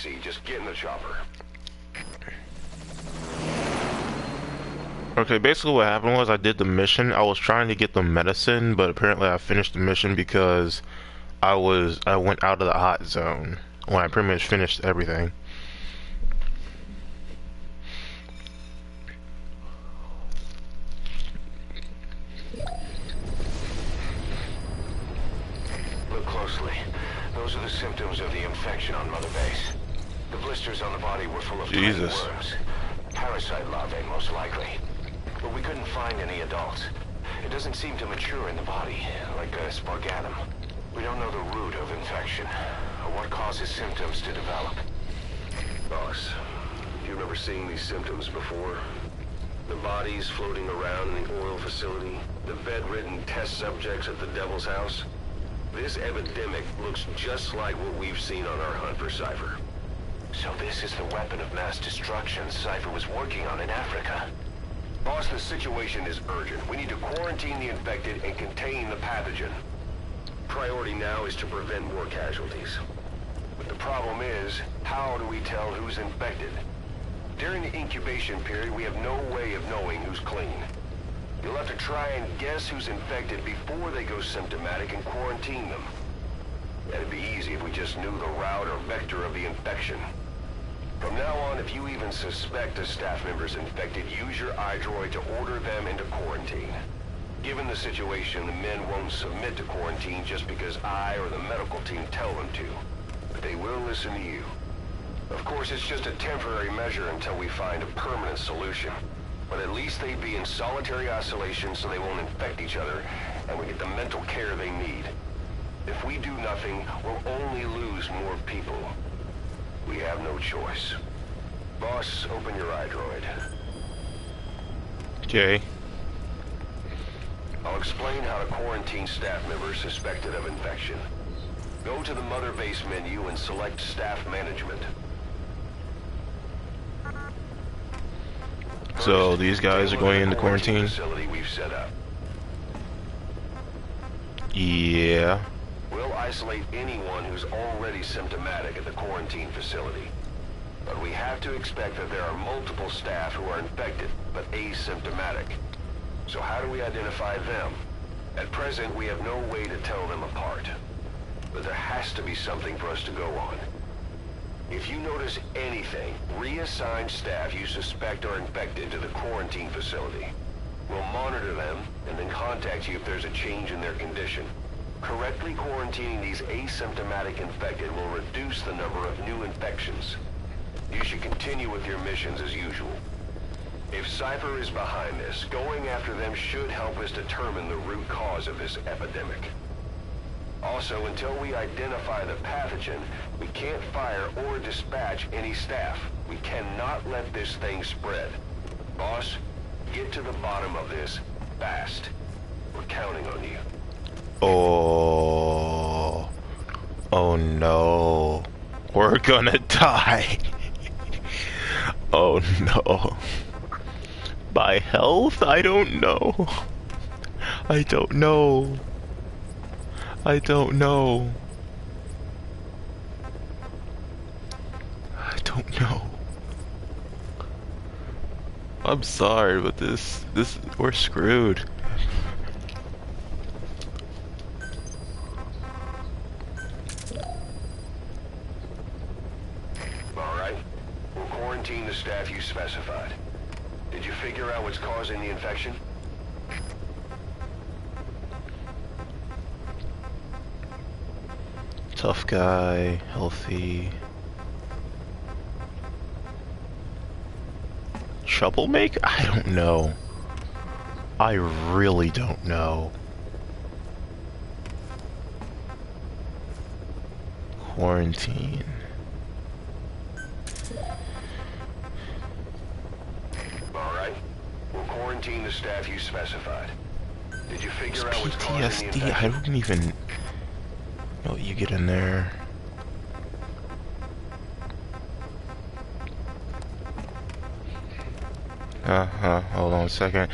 see. Just get in the chopper. Okay, basically what happened was I did the mission. I was trying to get the medicine, but apparently I finished the mission because I went out of the hot zone when I pretty much finished everything. Look closely. Those are the symptoms of the infection on Mother Base. The blisters on the body were full of tiny worms. Parasite larvae, most likely. But we couldn't find any adults. It doesn't seem to mature in the body, like a spargatum. We don't know the root of infection, or what causes symptoms to develop. Boss, do you remember seeing these symptoms before? The bodies floating around in the oil facility, the bedridden test subjects at the Devil's House. This epidemic looks just like what we've seen on our hunt for Cypher. So this is the weapon of mass destruction Cypher was working on in Africa. Boss, the situation is urgent. We need to quarantine the infected and contain the pathogen. Priority now is to prevent more casualties. But the problem is, how do we tell who's infected? During the incubation period, we have no way of knowing who's clean. You'll have to try and guess who's infected before they go symptomatic and quarantine them. That'd be easy if we just knew the route or vector of the infection. From now on, if you even suspect a staff member's infected, use your iDroid to order them into quarantine. Given the situation, the men won't submit to quarantine just because I or the medical team tell them to. But they will listen to you. Of course, it's just a temporary measure until we find a permanent solution. But at least they'd be in solitary isolation so they won't infect each other, and we get the mental care they need. If we do nothing, we'll only lose more people. We have no choice. Boss, open your iDroid. Okay. I'll explain how to quarantine staff members suspected of infection. Go to the Mother Base menu and select Staff Management. So these guys are going into quarantine? Facility we've set up. Yeah. We'll isolate anyone who's already symptomatic at the quarantine facility. But we have to expect that there are multiple staff who are infected, but asymptomatic. So how do we identify them? At present, we have no way to tell them apart. But there has to be something for us to go on. If you notice anything, reassign staff you suspect are infected to the quarantine facility. We'll monitor them, and then contact you if there's a change in their condition. Correctly quarantining these asymptomatic infected will reduce the number of new infections. You should continue with your missions as usual. If Cypher is behind this, going after them should help us determine the root cause of this epidemic. Also, until we identify the pathogen, we can't fire or dispatch any staff. We cannot let this thing spread. Boss, get to the bottom of this fast. We're counting on you. Oh. Oh no. We're gonna die. Oh no. By health? I don't know. I don't know. I don't know. I don't know. I'm sorry, but we're screwed. Alright. We'll quarantine the staff you specified. Did you figure out what's causing the infection? Tough guy, healthy. Troublemaker? I don't know. I really don't know. Quarantine. Alright. We'll quarantine the staff you specified. Did you figure out what's causing the PTSD, infection? I don't even know what you get in there. Hold on a second.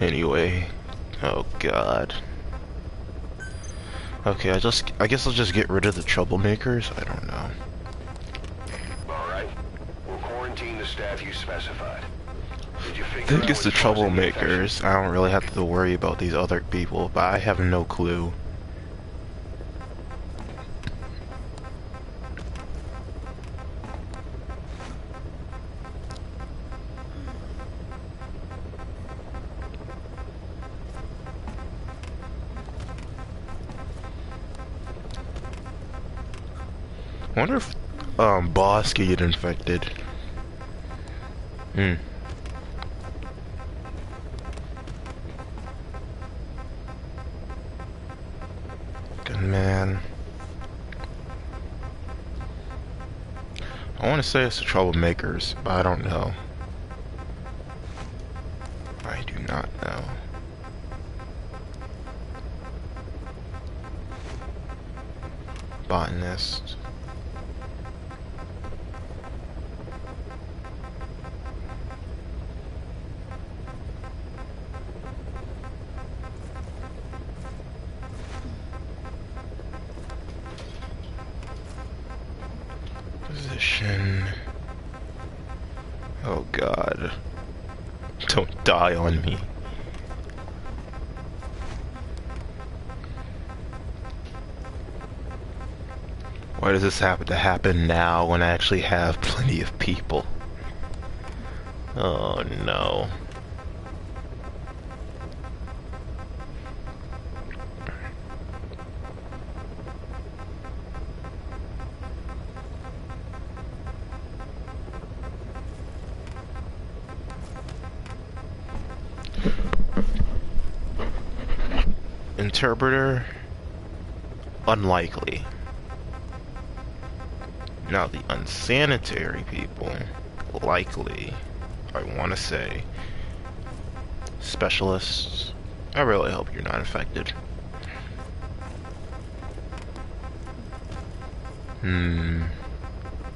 Anyway, oh god. Okay, I guess I'll just get rid of the troublemakers. I don't know. Alright. We'll quarantine the staff you specified. Did you I figure think out it's the what's causing the infection? troublemakers. I don't really have to worry about these other people, but I have no clue. I wonder if Boss could get infected. Hmm. Good man. I want to say it's the troublemakers, but I don't know. I do not know. Botanist. Position. Oh god. Don't die on me. Why does this happen to happen now when I actually have plenty of people? Oh no. Interpreter? Unlikely. Now the unsanitary people, likely, I want to say. Specialists, I really hope you're not infected.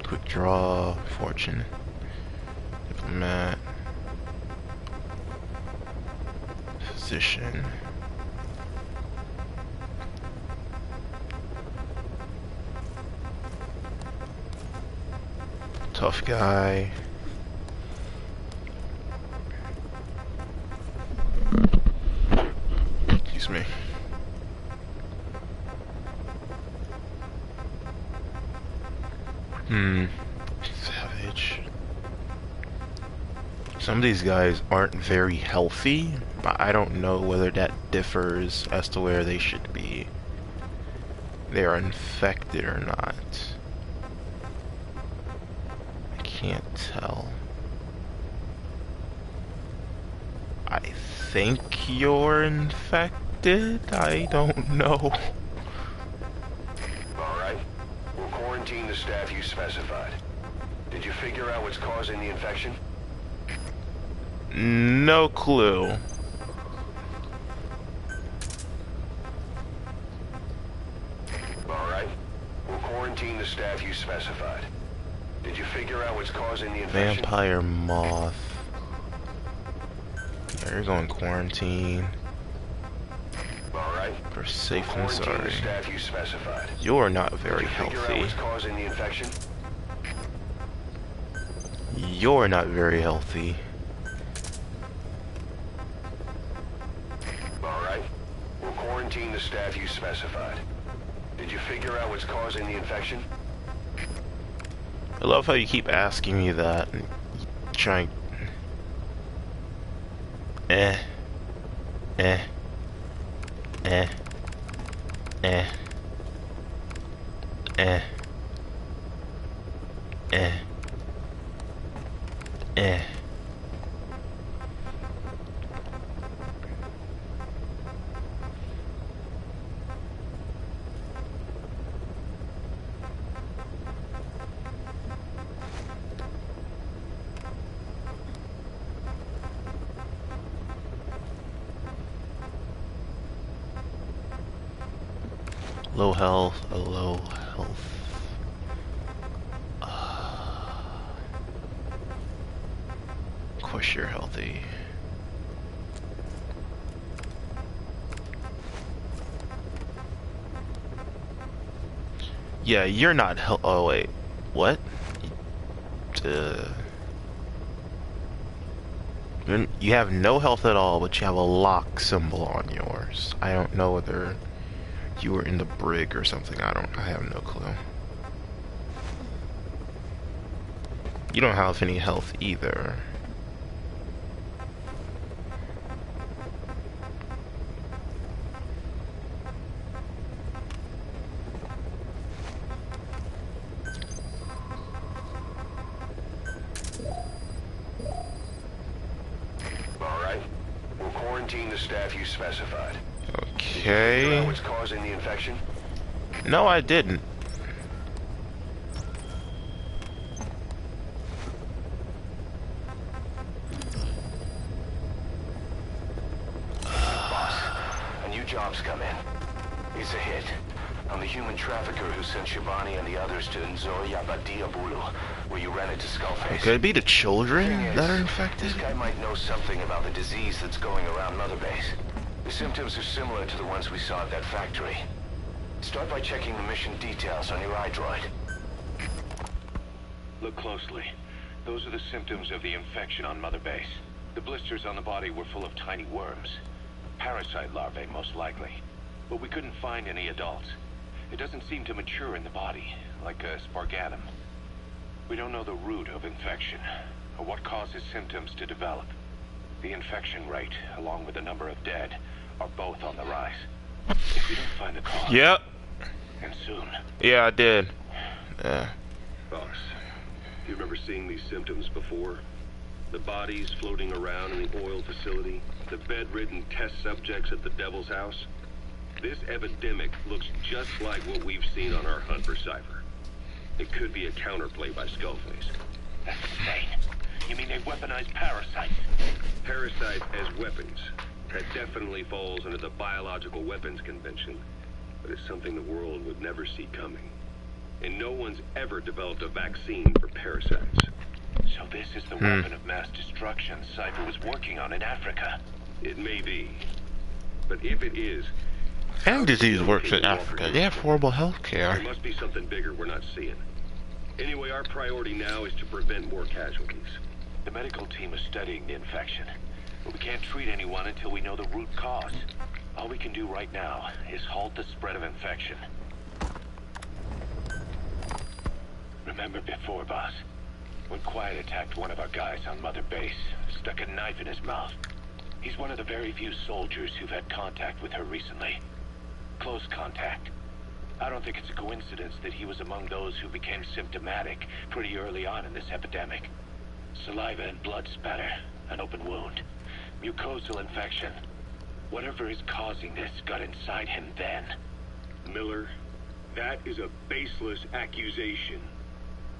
Quick draw, fortune, diplomat, physician. Tough guy. Excuse me. Savage. Some of these guys aren't very healthy, but I don't know whether that differs as to where they should be. They are infected or not. Can't tell. I think you're infected? I don't know. Alright. We'll quarantine the staff you specified. Did you figure out what's causing the infection? No clue. Alright. We'll quarantine the staff you specified. Did you figure out what's causing the infection? Vampire moth. Yeah, you're going quarantine. Alright. For safe and Quarantine sorry. the staff you specified. You're not very Did you figure out healthy. what's causing the infection? You're not very healthy. Alright. We'll quarantine the staff you specified. Did you figure out what's causing the infection? I love how you keep asking me that and trying. Eh. Eh. Eh. Eh. Eh. Eh. Eh. Low health, a low health. Of course you're healthy. Yeah, you're not hel- oh wait. What? You have no health at all, but you have a lock symbol on yours. I don't know whether you were in the brig or something. I have no clue. You don't have any health either. Alright. We'll quarantine the staff you specified. Okay. Did you figure out what's causing the infection? No, I didn't. Boss, a new job's come in. It's a hit. I'm the human trafficker who sent Shabani and the others to Nzoya Badia Bulu, where you ran into Skullface. Could it be the children Thing is, that are infected? This guy might know something about the disease that's going around Mother Base. The symptoms are similar to the ones we saw at that factory. Start by checking the mission details on your iDroid. Look closely. Those are the symptoms of the infection on Mother Base. The blisters on the body were full of tiny worms. Parasite larvae, most likely. But we couldn't find any adults. It doesn't seem to mature in the body, like a spargatum. We don't know the root of infection, or what causes symptoms to develop. The infection rate, along with the number of dead, are both on the rise. If we don't find the cause... Yep. And soon... Yeah, I did. Boss, do you remember seeing these symptoms before? The bodies floating around in the oil facility, the bedridden test subjects at the Devil's House? This epidemic looks just like what we've seen on our hunt for Cypher. It could be a counterplay by Skullface. That's insane. You mean they weaponized parasites? Parasites as weapons. That definitely falls under the Biological Weapons Convention, but it's something the world would never see coming. And no one's ever developed a vaccine for parasites. So this is the weapon of mass destruction Cypher was working on in Africa. It may be. But if it is, And disease works in Africa. They have horrible health there care. must be something bigger we're not seeing. Anyway, our priority now is to prevent more casualties. The medical team is studying the infection, but we can't treat anyone until we know the root cause. All we can do right now is halt the spread of infection. Remember before, boss, when Quiet attacked one of our guys on Mother Base, stuck a knife in his mouth. He's one of the very few soldiers who've had contact with her recently. Close contact. I don't think it's a coincidence that he was among those who became symptomatic pretty early on in this epidemic. Saliva and blood spatter, an open wound, mucosal infection. Whatever is causing this got inside him then. Miller, that is a baseless accusation.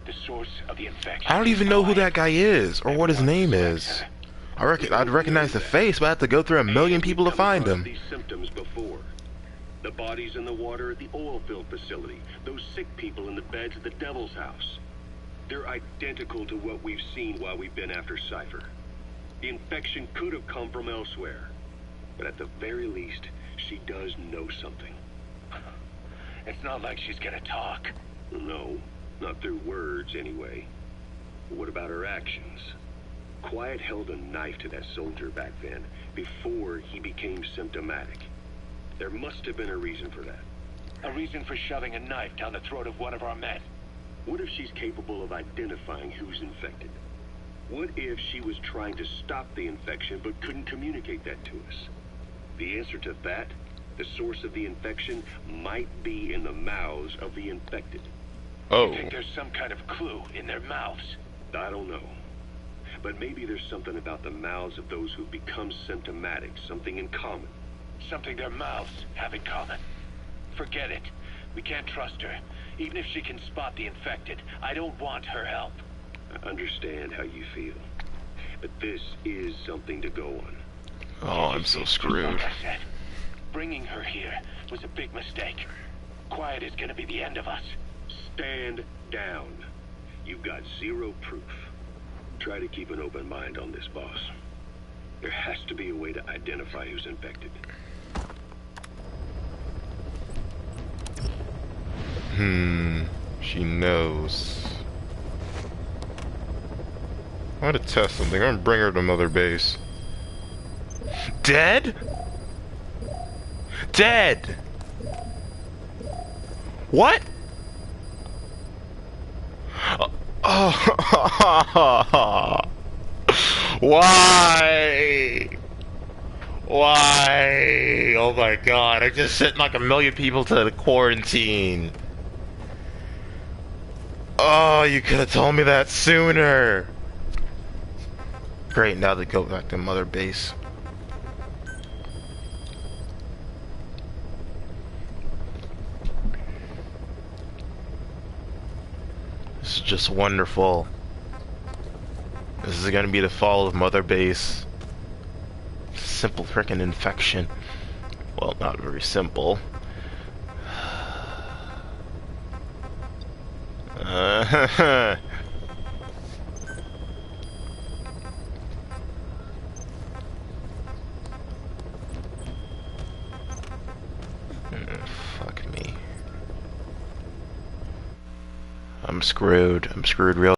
The source of the infection. I don't even know who that guy is or what his name is. I'd recognize the face, but I have to go through a million people to find him. These symptoms before. The bodies in the water at the oil field facility. Those sick people in the beds at the Devil's House. They're identical to what we've seen while we've been after Cypher. The infection could have come from elsewhere. But at the very least, she does know something. It's not like she's gonna talk. No, not through words anyway. But what about her actions? Quiet held a knife to that soldier back then, before he became symptomatic. There must have been a reason for that. A reason for shoving a knife down the throat of one of our men. What if she's capable of identifying who's infected? What if she was trying to stop the infection but couldn't communicate that to us? The answer to that, the source of the infection, might be in the mouths of the infected. Oh. You think there's some kind of clue in their mouths? I don't know. But maybe there's something about the mouths of those who've become symptomatic, something in common. Something their mouths have in common. Forget it. We can't trust her. Even if she can spot the infected, I don't want her help. I understand how you feel. But this is something to go on. Oh, I'm so screwed. Like I said, bringing her here was a big mistake. Quiet is gonna be the end of us. Stand down. You've got zero proof. Try to keep an open mind on this, boss. There has to be a way to identify who's infected. She knows. I want to test something. I'm gonna bring her to Mother Base. Dead? Dead! What? Oh. Why? Why? Oh my god, I just sent like 1,000,000 people to the quarantine. Oh, you could have told me that sooner. Great, now they go back to Mother Base. This is just wonderful. This is gonna be the fall of Mother Base. Simple frickin' infection. Well, not very simple. Fuck me. I'm screwed. I'm screwed real